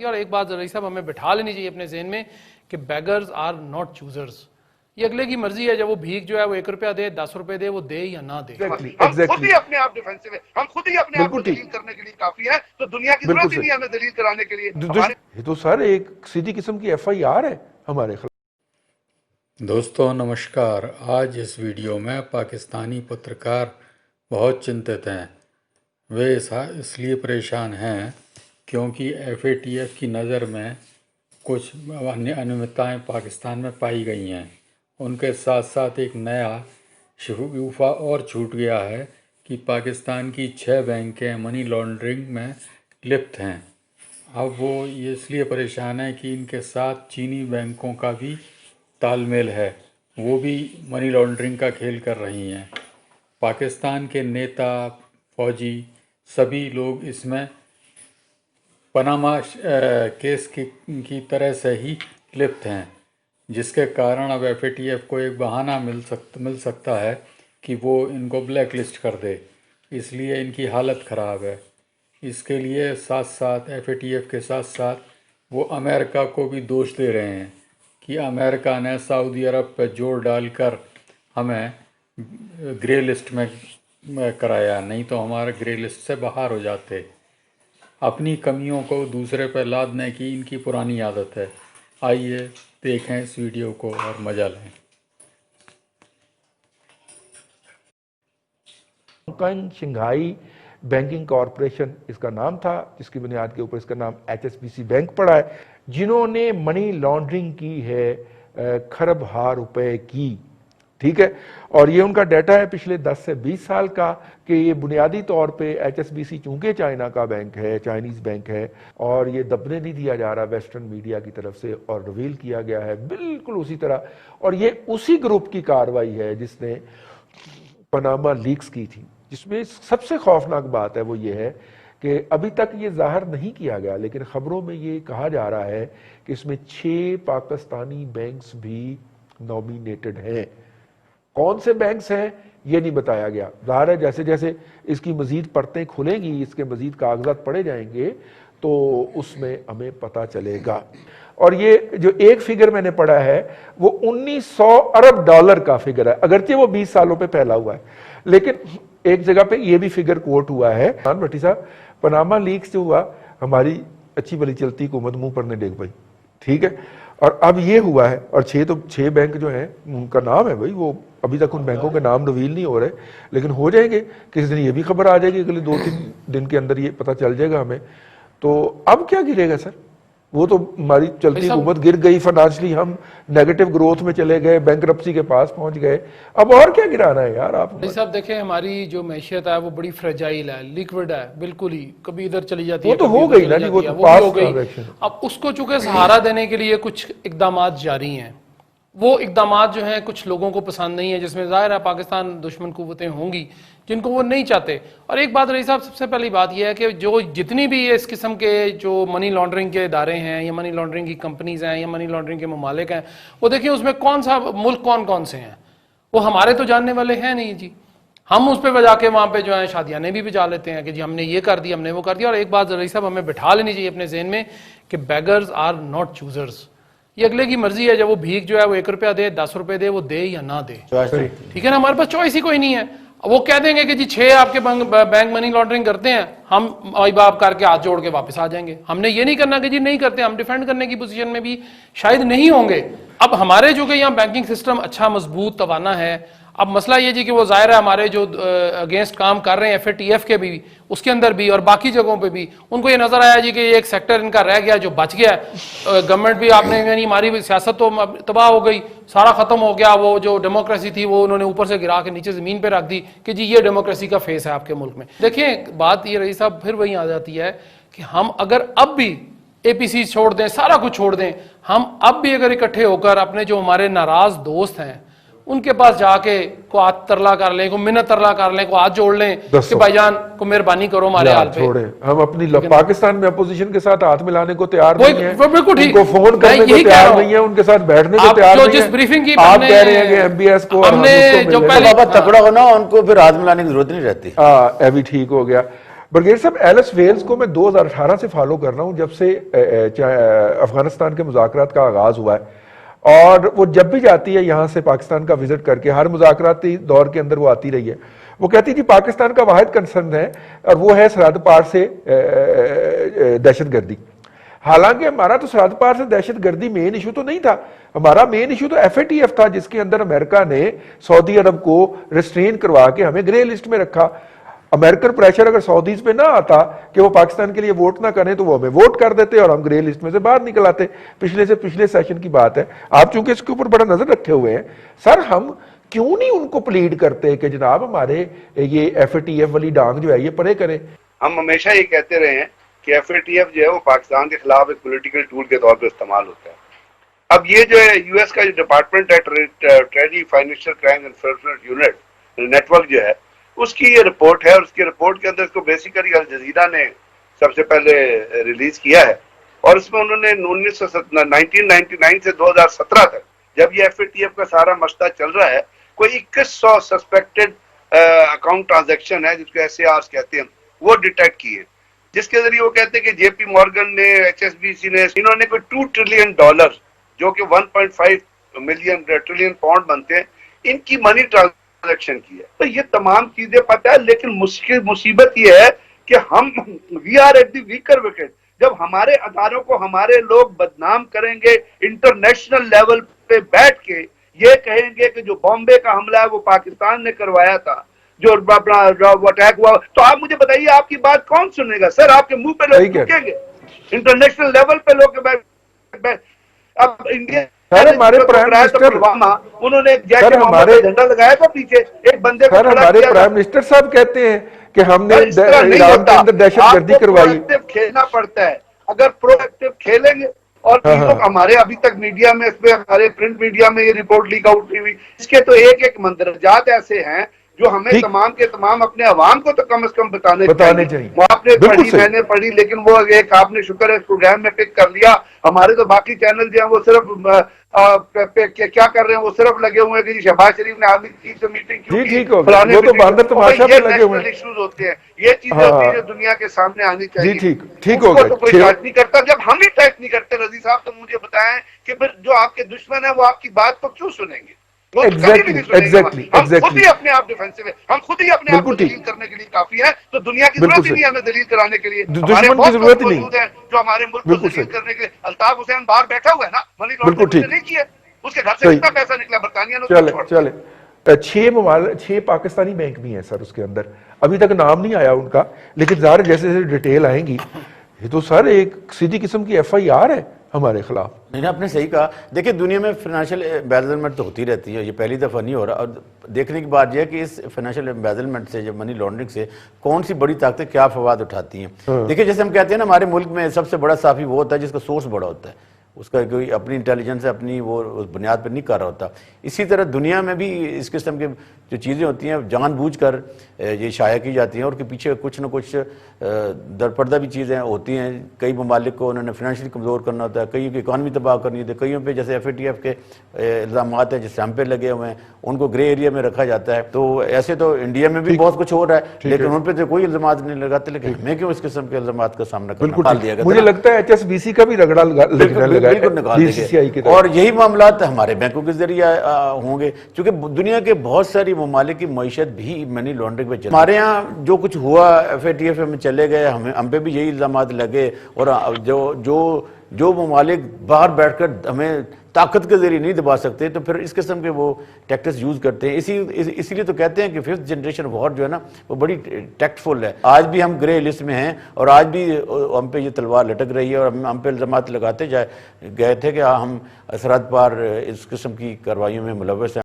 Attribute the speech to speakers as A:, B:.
A: और एक बात रईस साहब हमें बिठा लेनी चाहिए अपने जहन में कि बेगर्स आर नॉट चूजर्स। ये अगले की मर्जी है, जब वो भीख जो है वो 1 रुपया दे 10 रुपए दे, वो दे या ना दे।
B: हम खुद ही अपने आप डिफेंसिव है, हम खुद ही अपने आप को दलील करने के लिए काफी है, तो दुनिया की जरूरत ही नहीं हमें दलील कराने के लिए।
C: ये तो सर एक सीधी किस्म की FIR है हमारे खिलाफ।
D: दोस्तों नमस्कार। आज इस वीडियो में पाकिस्तानी पत्रकार बहुत चिंतित हैं। वे इसलिए परेशान हैं क्योंकि FATF की नज़र में कुछ अनियमितताएं पाकिस्तान में पाई गई हैं। उनके साथ साथ एक नया शिकूफा और छूट गया है कि पाकिस्तान की 6 बैंकें मनी लॉन्ड्रिंग में लिप्त हैं। अब वो ये इसलिए परेशान है कि इनके साथ चीनी बैंकों का भी तालमेल है, वो भी मनी लॉन्ड्रिंग का खेल कर रही हैं। पाकिस्तान के नेता, फौजी सभी लोग इसमें पनामा केस की तरह से ही लिप्त हैं, जिसके कारण अब FATF को एक बहाना मिल सकता है कि वो इनको ब्लैक लिस्ट कर दे। इसलिए इनकी हालत ख़राब है। इसके लिए साथ साथ FATF के साथ साथ वो अमेरिका को भी दोष दे रहे हैं कि अमेरिका ने सऊदी अरब पर जोर डालकर हमें ग्रे लिस्ट में कराया, नहीं तो हमारे ग्रे लिस्ट से बाहर हो जाते। अपनी कमियों को दूसरे पर लादने की इनकी पुरानी आदत है। आइए देखें इस वीडियो को और मज़ा लें।
C: हांगकांग शंघाई बैंकिंग कॉरपोरेशन इसका नाम था, जिसकी बुनियाद के ऊपर इसका नाम HSBC बैंक पड़ा है, जिन्होंने मनी लॉन्ड्रिंग की है खरब हार रुपए की। ठीक है, और ये उनका डाटा है पिछले 10 से 20 साल का कि ये बुनियादी तौर पे HSBC चूंकि चाइना का बैंक है, चाइनीज बैंक है, और ये दबने नहीं दिया जा रहा वेस्टर्न मीडिया की तरफ से, और रिवील किया गया है बिल्कुल उसी तरह। और ये उसी ग्रुप की कार्रवाई है जिसने पनामा लीक्स की थी, जिसमें सबसे खौफनाक बात है वो ये है कि अभी तक ये जाहिर नहीं किया गया, लेकिन खबरों में ये कहा जा रहा है कि इसमें 6 पाकिस्तानी बैंक्स भी नॉमिनेटेड हैं। कौन से बैंक्स हैं ये नहीं बताया गया। जाहिर है जैसे जैसे इसकी मजीद परतें खुलेंगी, इसके मजीद कागजात पढ़े जाएंगे, तो उसमें हमें पता चलेगा। और ये जो एक फिगर मैंने पढ़ा है वो 1900 अरब डॉलर का फिगर है, अगरचे वो 20 सालों पे फैला हुआ है, लेकिन एक जगह पे ये भी फिगर कोट हुआ है। भट्टी साहब, पनामा लीक्स जो हुआ, हमारी अच्छी भली चलती हुकूमत मुंह पर नहीं देख पाई, ठीक है, और अब ये हुआ है। और 6 बैंक जो हैं उनका नाम है भाई, वो अभी तक उन बैंकों के नाम रिवील नहीं हो रहे, लेकिन हो जाएंगे। किसी दिन ये भी खबर आ जाएगी, अगले 2-3 दिन के अंदर ये पता चल जाएगा हमें। तो अब क्या गिरेगा सर? वो तो हमारी चलती हुकूमत गिर गई, फाइनेंशियली हम नेगेटिव ग्रोथ में चले गए, बैंकरप्सी के पास पहुंच गए, अब और क्या गिराना है यार आप?
A: साहब देखें, हमारी जो मैशियत है वो बड़ी फ्रेजाइल है, लिक्विड है, बिल्कुल ही कभी इधर चली जाती है,
C: वो तो हो गई ना जी, वो तो पास हो गई।
A: अब उसको चूंकि सहारा देने के लिए कुछ इकदाम जारी हैं, वो इकदाम जो हैं कुछ लोगों को पसंद नहीं है, जिसमें जाहिर है पाकिस्तान दुश्मन कुव्वतें होंगी जिनको वो नहीं चाहते। और एक बात रही साहब, सबसे पहली बात यह है कि जो जितनी भी इस किस्म के जो मनी लॉन्ड्रिंग के इदारे हैं या मनी लॉन्ड्रिंग की कंपनीज हैं या मनी लॉन्ड्रिंग के ममालिक हैं, वो देखिए उसमें कौन सा मुल्क कौन कौन से हैं, वो हमारे तो जानने वाले हैं नहीं जी। हम उस पर बजा के वहाँ पे जो है शादियाने भी बजा लेते हैं कि जी हमने ये कर दिया, हमने वो कर दिया। और एक बात रही साहब हमें बिठा लेनी चाहिए अपने जहन में कि बेगर्स आर नॉट चूजर्स। ये अगले की मर्जी है, जब वो भीख जो है वो 1 रुपया दे 10 रुपए दे, वो दे या ना दे, ठीक है ना। हमारे पास चॉइस ही कोई नहीं है। वो कह देंगे कि जी 6 आपके बैंक मनी लॉन्ड्रिंग करते हैं, हम आई बाप करके हाथ जोड़ के वापस आ जाएंगे। हमने ये नहीं करना कि जी नहीं करते, हम डिफेंड करने की पोजीशन में भी शायद नहीं होंगे। अब हमारे जो कि यहाँ बैंकिंग सिस्टम अच्छा मजबूत तवाना है। अब मसला ये जी कि वो जाहिर है हमारे जो अगेंस्ट काम कर रहे हैं FATF के भी, उसके अंदर भी और बाकी जगहों पे भी, उनको ये नजर आया जी कि एक सेक्टर इनका रह गया जो बच गया है। गवर्नमेंट भी आपने यानी हमारी सियासत तो तबाह हो गई, सारा खत्म हो गया। वो जो डेमोक्रेसी थी वो उन्होंने ऊपर से गिरा के नीचे जमीन पे रख दी कि जी ये डेमोक्रेसी का फेस है आपके मुल्क में। देखिए बात ये रही साहब, फिर वही आ जाती है कि हम अगर अब भी APC छोड़ दें, सारा कुछ छोड़ दें, हम अब भी अगर इकट्ठे होकर अपने जो हमारे नाराज दोस्त हैं उनके पास जाके को हाथ तरला कर लें, को मिन्नत तरला कर लें, को हाथ जोड़ लें कि भाईजान को मेहरबानी करो हमारे हाल पे।
C: हम अपनी पाकिस्तान में अपोजिशन के साथ हाथ मिलाने को तैयार नहीं है,
A: बिल्कुल ठीक,
C: उनको फोन करने को तैयार नहीं है, उनके साथ बैठने को तैयार नहीं है।
A: जिस ब्रीफिंग की
C: आप कह रहे हैं कि MBS को
A: हमने जो पहले
E: तगड़ा हो ना, उनको फिर हाथ मिलाने की जरूरत नहीं रहती।
C: ये भी ठीक हो गया। ब्रिगेडियर साहब, एलिस वेल्स को मैं 2018 से फॉलो कर रहा हूं, जब से अफगानिस्तान के मुज़ाकरात का आगाज हुआ है, और वो जब भी जाती है यहाँ से पाकिस्तान का विजिट करके, हर मुज़ाकराती दौर के अंदर वो आती रही है। वो कहती थी पाकिस्तान का वाहिद कंसर्न है और वो है सरहद पार से दहशतगर्दी। हालांकि हमारा तो सरहद पार से दहशतगर्दी मेन इशू तो नहीं था, हमारा मेन इशू तो FATF था, जिसके अंदर अमेरिका ने सऊदी अरब को रिस्ट्रेन करवा के हमें ग्रे लिस्ट में रखा। अमेरिकन प्रेशर अगर सऊदीज पे ना आता कि वो पाकिस्तान के लिए वोट ना करें, तो वो हमें वोट कर देते और हम ग्रे लिस्ट में से बाहर निकल आते। पिछले से पिछले सेशन की बात है, आप चूंकि इसके ऊपर बड़ा नजर रखे हुए हैं सर, हम क्यों नहीं उनको प्लीड करते कि जनाब हमारे ये FATF वाली डांग जो है ये परे करें।
B: हम हमेशा ये कहते रहे हैं कि FATF जो है वो पाकिस्तान के खिलाफ एक पॉलिटिकल टूल के तौर पर इस्तेमाल होता है। अब ये जो है यूएस का जो डिपार्टमेंट है, treasury financial crime enforcement unit network जो है, उसकी ये रिपोर्ट है, और उसकी रिपोर्ट के अंदर इसको बेसिकली अल जजीरा ने सबसे पहले रिलीज किया है। और इसमें उन्होंने 1999 से 2017 तक, जब ये FATF का सारा मसला चल रहा है, कोई 2100 सस्पेक्टेड अकाउंट ट्रांजैक्शन है, जिसको SARs कहते हैं, वो डिटेक्ट किए, जिसके जरिए वो कहते हैं कि JP मॉर्गन ने, HSBC ने, इन्होंने कोई $2 ट्रिलियन, जो कि 1.5 ट्रिलियन पाउंड बनते हैं, इनकी मनी ट्रांजैक्शन की है। तो ये तमाम चीजें पता है, लेकिन मुसीबत ये है कि हम we are at the weaker wicket. जब हमारे अदारों को हमारे लोग बदनाम करेंगे, इंटरनेशनल लेवल पे बैठ के ये कहेंगे कि जो बॉम्बे का हमला है वो पाकिस्तान ने करवाया था, जो अटैक हुआ, तो आप मुझे बताइए आपकी बात कौन सुनेगा? सर, आपके मुंह पे लोग झुकेंगे, इंटरनेशनल लेवल पे लोग। अब इंडिया
C: हमारे प्राइम मिनिस्टर,
B: उन्होंने हमारे झंडा लगाया था पीछे एक बंदे को,
C: हमारे प्राइम मिनिस्टर साहब कहते हैं कि हमने ईरान के अंदर दहशतगर्दी करवाई।
B: खेलना पड़ता है, अगर प्रोएक्टिव खेलेंगे। और लोग हमारे अभी तक मीडिया में, इसमें हमारे प्रिंट मीडिया में ये रिपोर्ट लीक आउट नहीं हुई, इसके तो एक एक मंदरजात ऐसे हैं जो हमें तमाम के तमाम अपने अवाम को तो कम से कम बताने चाहिए। वो आपने पढ़ी, मैंने पढ़ी, लेकिन वो एक आपने शुक्र है प्रोग्राम में पिक कर लिया। हमारे तो बाकी चैनल जो है वो सिर्फ क्या कर रहे हैं, वो सिर्फ लगे हुए हैं कि शहबाज शरीफ ने आर्मी चीफ से मीटिंग की,
C: ठीक हो गया, वो तो बांदर तमाशा पे लगे हुए हैं।
B: इश्यूज होते हैं, ये चीजें होती है जो दुनिया के सामने आनी चाहिए।
C: ठीक हो गया,
B: तो कोई टच नहीं करता। जब हम ही टच नहीं करते रजी साहब, तो मुझे बताएं कि फिर जो आपके दुश्मन है वो आपकी बात को क्यों सुनेंगे?
C: एग्जैक्टली
B: हम खुद ही अपने आप डिफेंसिव है, हम खुद ही अपने आप को दलील करने के लिए काफी है, तो दुनिया की जरूरत ही नहीं हमें दलील कराने के लिए। हमारे बहुत लोग मौजूद हैं जो हमारे मुल्क को दलील करने के लिए। अल्ताफ हुसैन बाहर बैठा हुआ है ना, मनी लॉन्ड्रिंग नहीं किया, उसके घर से कितना पैसा निकला बरतानिया ने।
C: चले 6 पाकिस्तानी बैंक भी हैं सर उसके अंदर, अभी तक नाम नहीं आया उनका, लेकिन ज़ाहिर जैसे जैसे डिटेल आएंगी, ये तो सर एक सीधी किस्म की FIR है हमारे खिलाफ।
E: नहीं, आपने सही कहा। देखिए, दुनिया में फाइनेंशियल एम्बेजलमेंट तो होती रहती है, ये पहली दफ़ा नहीं हो रहा। और देखने की बात यह है कि इस फाइनेंशियल एम्बेजलमेंट से, जो मनी लॉन्ड्रिंग से कौन सी बड़ी ताकतें क्या फवाद उठाती हैं। देखिए, जैसे हम कहते हैं ना, हमारे मुल्क में सबसे बड़ा साफी वो होता है जिसका सोर्स बड़ा होता है, उसका कोई अपनी इंटेलिजेंस अपनी वो उस बुनियाद पर नहीं कर रहा होता। इसी तरह दुनिया में भी इस किस्म के जो चीज़ें होती हैं जानबूझकर ये शाया की जाती हैं, और के पीछे कुछ न कुछ दरपर्दा भी चीज़ें होती हैं। कई ममालिक को उन्होंने फाइनेंशियली कमज़ोर करना होता है, कईयों की इकॉनमी तबाह करनी होती है, कईयों पे जैसे FATF के इल्ज़ाम हैं जिससे हम पे लगे हुए हैं, उनको ग्रे एरिया में रखा जाता है। तो ऐसे तो इंडिया में भी बहुत कुछ हो रहा है, लेकिन उन पर तो कोई इल्ज़ाम नहीं लगाते, लेकिन हमें क्यों इस किस्म के इल्ज़ाम का सामना करना दिया गया?
C: मुझे लगता है HSBC का भी रगड़ा
E: बिल्कुल निकाल देंगे, और यही मामला हमारे बैंकों के जरिए होंगे, क्योंकि दुनिया के बहुत सारी ममालिक की मईशत भी मनी लॉन्ड्रिंग पे चल। हमारे यहाँ जो कुछ हुआ FATF में चले गए, हम पे भी यही इल्जाम लगे, और जो ममालिक बाहर बैठकर हमें ताकत के जरिए नहीं दबा सकते, तो फिर इस किस्म के वो टैक्टिक्स यूज करते हैं। इसीलिए तो कहते हैं कि 5th जनरेशन वॉर जो है ना, वो बड़ी टैक्टफुल है। आज भी हम ग्रे लिस्ट में हैं, और आज भी हम पे ये तलवार लटक रही है, और हम पे इल्जामात लगाते गए थे कि हम सरहद पार इस किस्म की कार्रवाइयों में मुलव्वस हैं।